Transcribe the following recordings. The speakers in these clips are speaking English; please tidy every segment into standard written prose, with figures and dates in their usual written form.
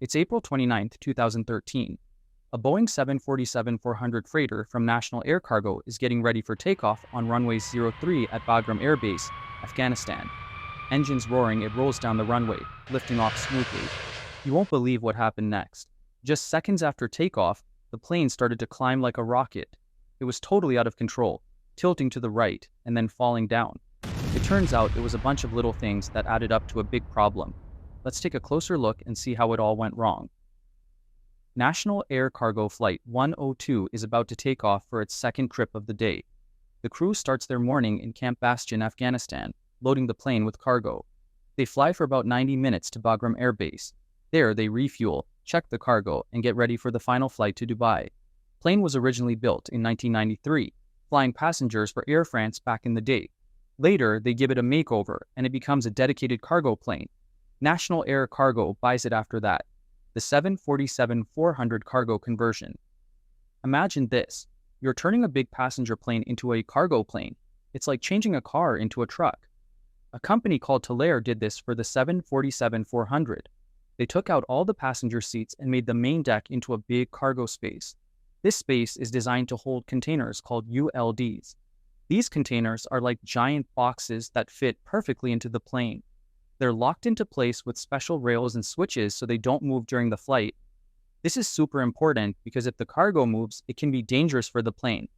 It's April 29th, 2013. A Boeing 747-400 freighter from National Air Cargo is getting ready for takeoff on runway 03 at Bagram Air Base, Afghanistan. Engines roaring, it rolls down the runway, lifting off smoothly. You won't believe what happened next. Just seconds after takeoff, the plane started to climb like a rocket. It was totally out of control, tilting to the right and then falling down. It turns out it was a bunch of little things that added up to a big problem. Let's take a closer look and see how it all went wrong. National Air Cargo Flight 102 is about to take off for its second trip of the day. The crew starts their morning in Camp Bastion, Afghanistan, loading the plane with cargo. They fly for about 90 minutes to Bagram Air Base. There, they refuel, check the cargo, and get ready for the final flight to Dubai. Plane was originally built in 1993, flying passengers for Air France back in the day. Later, they give it a makeover, and it becomes a dedicated cargo plane. National Air Cargo buys it after that, the 747-400 cargo conversion. Imagine this. You're turning a big passenger plane into a cargo plane. It's like changing a car into a truck. A company called Talair did this for the 747-400. They took out all the passenger seats and made the main deck into a big cargo space. This space is designed to hold containers called ULDs. These containers are like giant boxes that fit perfectly into the plane. They're locked into place with special rails and switches so they don't move during the flight. This is super important because if the cargo moves, it can be dangerous for the plane.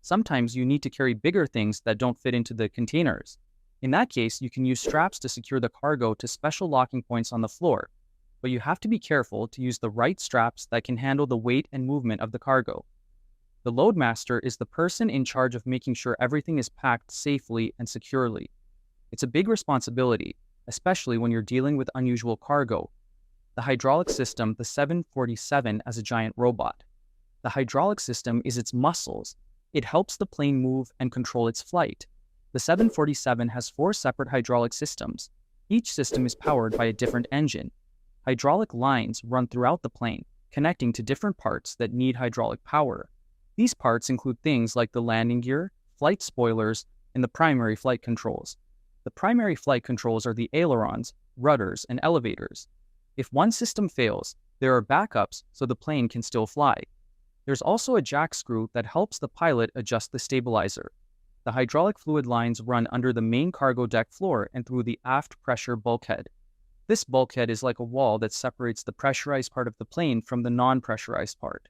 Sometimes you need to carry bigger things that don't fit into the containers. In that case, you can use straps to secure the cargo to special locking points on the floor. But you have to be careful to use the right straps that can handle the weight and movement of the cargo. The loadmaster is the person in charge of making sure everything is packed safely and securely. It's a big responsibility, especially when you're dealing with unusual cargo. The hydraulic system, the 747 as a giant robot. The hydraulic system is its muscles. It helps the plane move and control its flight. The 747 has 4 separate hydraulic systems. Each system is powered by a different engine. Hydraulic lines run throughout the plane, connecting to different parts that need hydraulic power. These parts include things like the landing gear, flight spoilers, and the primary flight controls. The primary flight controls are the ailerons, rudders, and elevators. If one system fails, there are backups so the plane can still fly. There's also a jack screw that helps the pilot adjust the stabilizer. The hydraulic fluid lines run under the main cargo deck floor and through the aft pressure bulkhead. This bulkhead is like a wall that separates the pressurized part of the plane from the non-pressurized part.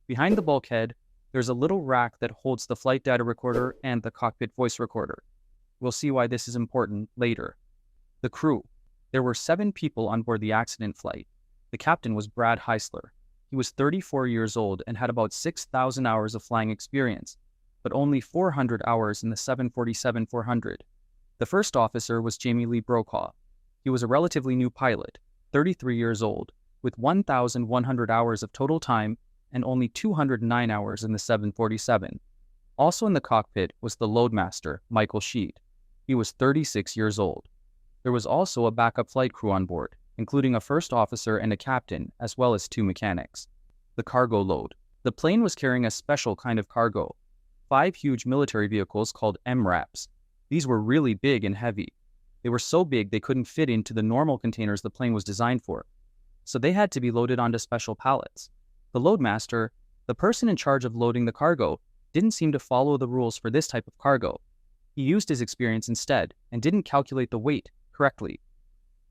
Behind the bulkhead, there's a little rack that holds the flight data recorder and the cockpit voice recorder. We'll see why this is important later. The crew. There were 7 people on board the accident flight. The captain was Brad Heisler. He was 34 years old and had about 6,000 hours of flying experience, but only 400 hours in the 747-400. The first officer was Jamie Lee Brokaw. He was a relatively new pilot, 33 years old, with 1,100 hours of total time and only 209 hours in the 747. Also in the cockpit was the loadmaster, Michael Sheed. He was 36 years old. There was also a backup flight crew on board, including a first officer and a captain, as well as 2 mechanics. The cargo load. The plane was carrying a special kind of cargo. 5 huge military vehicles called MRAPs. These were really big and heavy. They were so big they couldn't fit into the normal containers the plane was designed for. So they had to be loaded onto special pallets. The loadmaster, the person in charge of loading the cargo, didn't seem to follow the rules for this type of cargo. He used his experience instead and didn't calculate the weight correctly.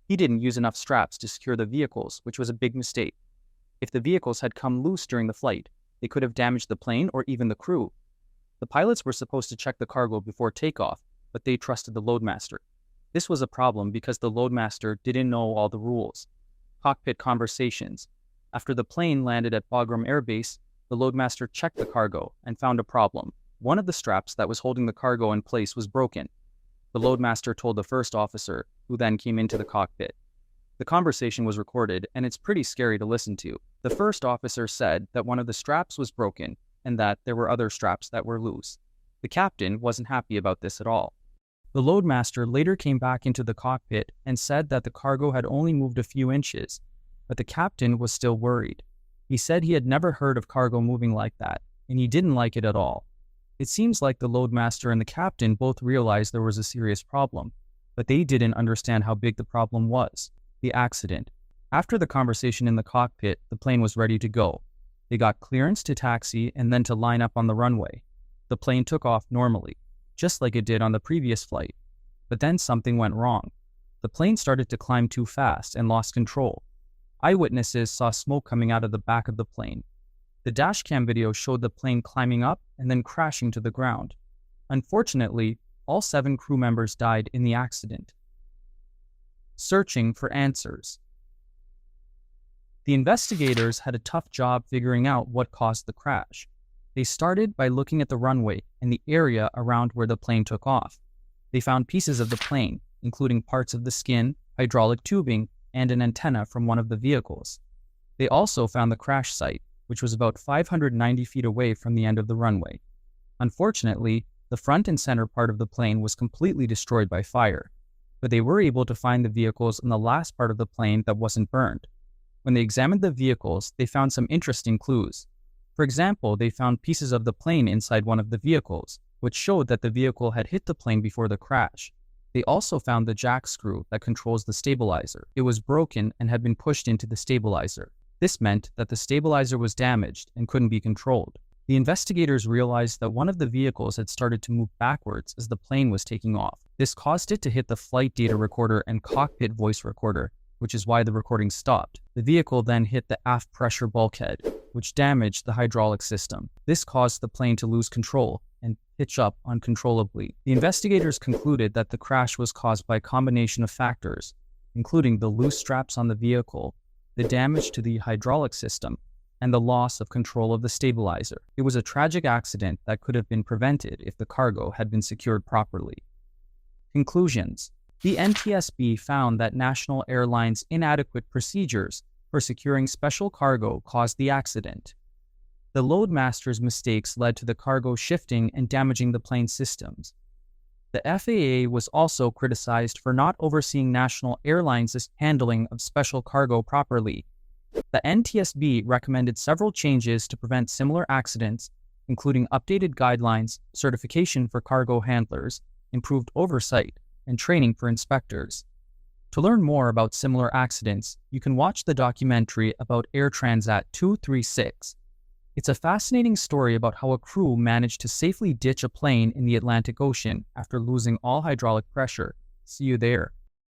He didn't use enough straps to secure the vehicles, which was a big mistake. If the vehicles had come loose during the flight, they could have damaged the plane or even the crew. The pilots were supposed to check the cargo before takeoff, but they trusted the loadmaster. This was a problem because the loadmaster didn't know all the rules. Cockpit conversations. After the plane landed at Bagram Air Base, the loadmaster checked the cargo and found a problem. One of the straps that was holding the cargo in place was broken. The loadmaster told the first officer, who then came into the cockpit. The conversation was recorded, and it's pretty scary to listen to. The first officer said that one of the straps was broken and that there were other straps that were loose. The captain wasn't happy about this at all. The loadmaster later came back into the cockpit and said that the cargo had only moved a few inches, but the captain was still worried. He said he had never heard of cargo moving like that, and he didn't like it at all. It seems like the loadmaster and the captain both realized there was a serious problem, but they didn't understand how big the problem was. The accident. After the conversation in the cockpit, the plane was ready to go. They got clearance to taxi and then to line up on the runway. The plane took off normally, just like it did on the previous flight. But then something went wrong. The plane started to climb too fast and lost control. Eyewitnesses saw smoke coming out of the back of the plane. The dashcam video showed the plane climbing up and then crashing to the ground. Unfortunately, all 7 crew members died in the accident. Searching for answers. The investigators had a tough job figuring out what caused the crash. They started by looking at the runway and the area around where the plane took off. They found pieces of the plane, including parts of the skin, hydraulic tubing, and an antenna from one of the vehicles. They also found the crash site, which was about 590 feet away from the end of the runway. Unfortunately, the front and center part of the plane was completely destroyed by fire, but they were able to find the vehicles in the last part of the plane that wasn't burned. When they examined the vehicles, they found some interesting clues. For example, they found pieces of the plane inside one of the vehicles, which showed that the vehicle had hit the plane before the crash. They also found the jack screw that controls the stabilizer. It was broken and had been pushed into the stabilizer. This meant that the stabilizer was damaged and couldn't be controlled. The investigators realized that one of the vehicles had started to move backwards as the plane was taking off. This caused it to hit the flight data recorder and cockpit voice recorder, which is why the recording stopped. The vehicle then hit the aft pressure bulkhead, which damaged the hydraulic system. This caused the plane to lose control and pitch up uncontrollably. The investigators concluded that the crash was caused by a combination of factors, including the loose straps on the vehicle, the damage to the hydraulic system, and the loss of control of the stabilizer. It was a tragic accident that could have been prevented if the cargo had been secured properly. Conclusions. The NTSB found that National Airlines' inadequate procedures for securing special cargo caused the accident. The loadmaster's mistakes led to the cargo shifting and damaging the plane's systems. The FAA was also criticized for not overseeing National Airlines' handling of special cargo properly. The NTSB recommended several changes to prevent similar accidents, including updated guidelines, certification for cargo handlers, improved oversight, and training for inspectors. To learn more about similar accidents, you can watch the documentary about Air Transat 236. It's a fascinating story about how a crew managed to safely ditch a plane in the Atlantic Ocean after losing all hydraulic pressure. See you there.